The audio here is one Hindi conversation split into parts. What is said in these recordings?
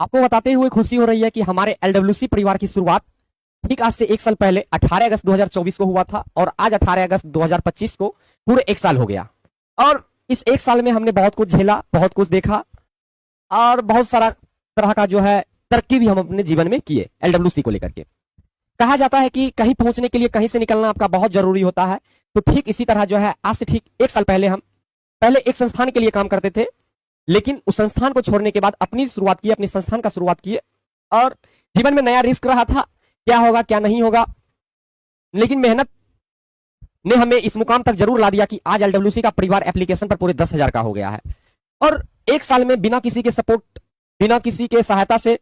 आपको बताते हुए खुशी हो रही है कि हमारे एलडब्ल्यूसी परिवार की शुरुआत ठीक आज से एक साल पहले 18 अगस्त 2024 को हुआ था और आज 18 अगस्त 2025 को पूरे एक साल हो गया। और इस एक साल में हमने बहुत कुछ झेला, बहुत कुछ देखा और बहुत सारा तरह का जो है तरक्की भी हम अपने जीवन में किए एलडब्ल्यूसी को लेकर के। कहा जाता है कि कहीं पहुंचने के लिए कहीं से निकलना आपका बहुत जरूरी होता है। तो ठीक इसी तरह जो है आज से ठीक एक साल पहले हम पहले एक संस्थान के लिए काम करते थे, लेकिन उस संस्थान को छोड़ने के बाद अपनी शुरुआत की, अपने संस्थान का शुरुआत किए और जीवन में नया रिस्क रहा था, क्या होगा क्या नहीं होगा, लेकिन मेहनत ने हमें इस मुकाम तक जरूर ला दिया कि आज एलडब्ल्यूसी का परिवार एप्लीकेशन पर पूरे 10,000 का हो गया है। और एक साल में बिना किसी के सपोर्ट, बिना किसी के सहायता से,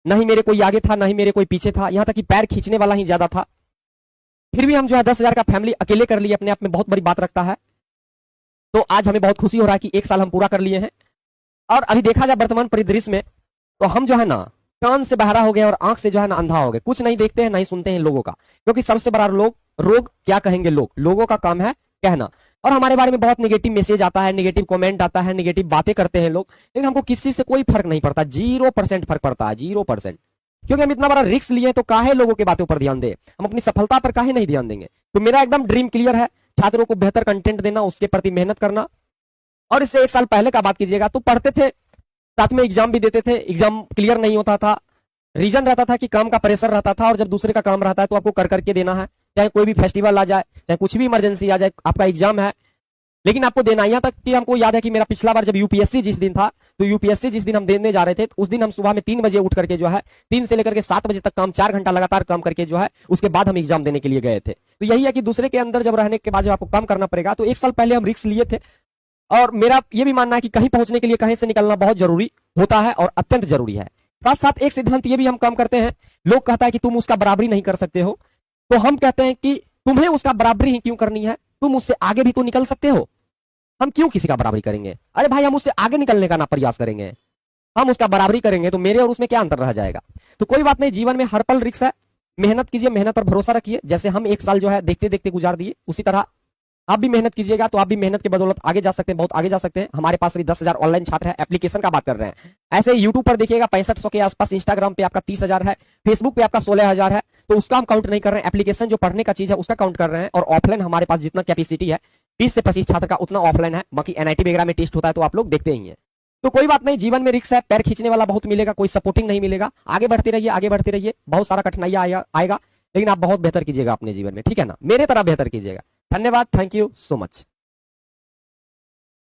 ना ही मेरे कोई आगे था ना ही मेरे कोई पीछे था, यहां तक कि पैर खींचने वाला ही ज्यादा था, फिर भी हम जो है 10,000 का फैमिली अकेले कर लिए, अपने आप में बहुत बड़ी बात रखता है। तो आज हमें बहुत खुशी हो रहा है कि एक साल हम पूरा कर लिए हैं। और अभी देखा जाए वर्तमान परिदृश्य में तो हम जो है ना कान से बहरा हो गए और आंख से जो है ना अंधा हो गए, कुछ नहीं देखते हैं, नहीं सुनते हैं लोगों का, क्योंकि सबसे बड़ा रोग क्या कहेंगे लोगों का काम है कहना। और हमारे बारे में बहुत नेगेटिव मैसेज आता है, नेगेटिव कमेंट आता है, नेगेटिव बातें करते हैं लोग, लेकिन हमको किसी से कोई फर्क नहीं पड़ता, 0% फर्क पड़ता है, 0%। क्योंकि हम इतना बड़ा रिस्क लिए तो काहे लोगों के बातों पर ध्यान दे, हम अपनी सफलता पर काहे नहीं ध्यान देंगे। तो मेरा एकदम ड्रीम क्लियर है, छात्रों को बेहतर कंटेंट देना, उसके प्रति मेहनत करना। और इससे एक साल पहले का बात कीजिएगा तो पढ़ते थे, साथ में एग्जाम भी देते थे, एग्जाम क्लियर नहीं होता था, रीजन रहता था कि काम का प्रेशर रहता था, और जब दूसरे का काम रहता है तो आपको कर करके देना है, चाहे कोई भी फेस्टिवल आ जाए, चाहे कुछ भी इमरजेंसी आ जाए, आपका एग्जाम है लेकिन आपको देना। यहाँ तक कि हमको याद है कि मेरा पिछला बार जब यूपीएससी जिस दिन था, तो यूपीएससी जिस दिन हम देने जा रहे थे, तो उस दिन हम सुबह में 3 बजे उठ करके जो है 3 से लेकर के 7 बजे तक काम, 4 घंटा लगातार काम करके जो है उसके बाद हम एग्जाम देने के लिए गए थे। तो यही है कि दूसरे के अंदर जब रहने के बाद जो आपको काम करना पड़ेगा, तो एक साल पहले हम रिस्क लिए थे। और मेरा ये भी मानना है कि कहीं पहुंचने के लिए कहीं से निकलना बहुत जरूरी होता है और अत्यंत जरूरी है। साथ साथ एक सिद्धांत ये भी हम काम करते हैं, लोग कहता है कि तुम उसका बराबरी नहीं कर सकते हो, तो हम कहते हैं कि तुम्हें उसका बराबरी ही क्यों करनी है, तुम उससे आगे भी तो निकल सकते हो, हम क्यों किसी का बराबरी करेंगे। अरे भाई हम उससे आगे निकलने का ना प्रयास करेंगे, हम उसका बराबरी करेंगे तो मेरे और उसमें क्या अंतर रह जाएगा। तो कोई बात नहीं, जीवन में हर पल रिस्क है, मेहनत कीजिए, मेहनत पर भरोसा रखिए। जैसे हम एक साल जो है देखते देखते गुजार दिए, उसी तरह आप भी मेहनत कीजिएगा तो आप भी मेहनत की बदौलत आगे जा सकते हैं, बहुत आगे जा सकते हैं। हमारे पास भी 10,000 ऑनलाइन छात्र है, एप्लीकेशन का बात कर रहे हैं। ऐसे यूट्यूब पर देखिएगा 6500 के आसपास, इंस्टाग्राम पे आपका 30,000 है, फेसबुक पे आपका 16,000 है, तो उसका हम काउंट नहीं कर रहे हैं। एप्लीकेशन जो पढ़ने का चीज है उसका काउंट कर रहे हैं। और ऑफलाइन हमारे पास जितना कैपेसिटी है 20 से 25 छात्र का, उतना ऑफलाइन है। बाकी एनआईटी वगैरह में टेस्ट होता है तो आप लोग देखते ही हैं। तो कोई बात नहीं, जीवन में रिस्क है, पैर खींचने वाला बहुत मिलेगा, कोई सपोर्टिंग नहीं मिलेगा। आगे बढ़ते रहिए, आगे बढ़ते रहिए, बहुत सारा कठिनाइयां आएगा, लेकिन आप बहुत बेहतर कीजिएगा अपने जीवन में, ठीक है ना, मेरे तरह बेहतर कीजिएगा। धन्यवाद, थैंक यू सो मच।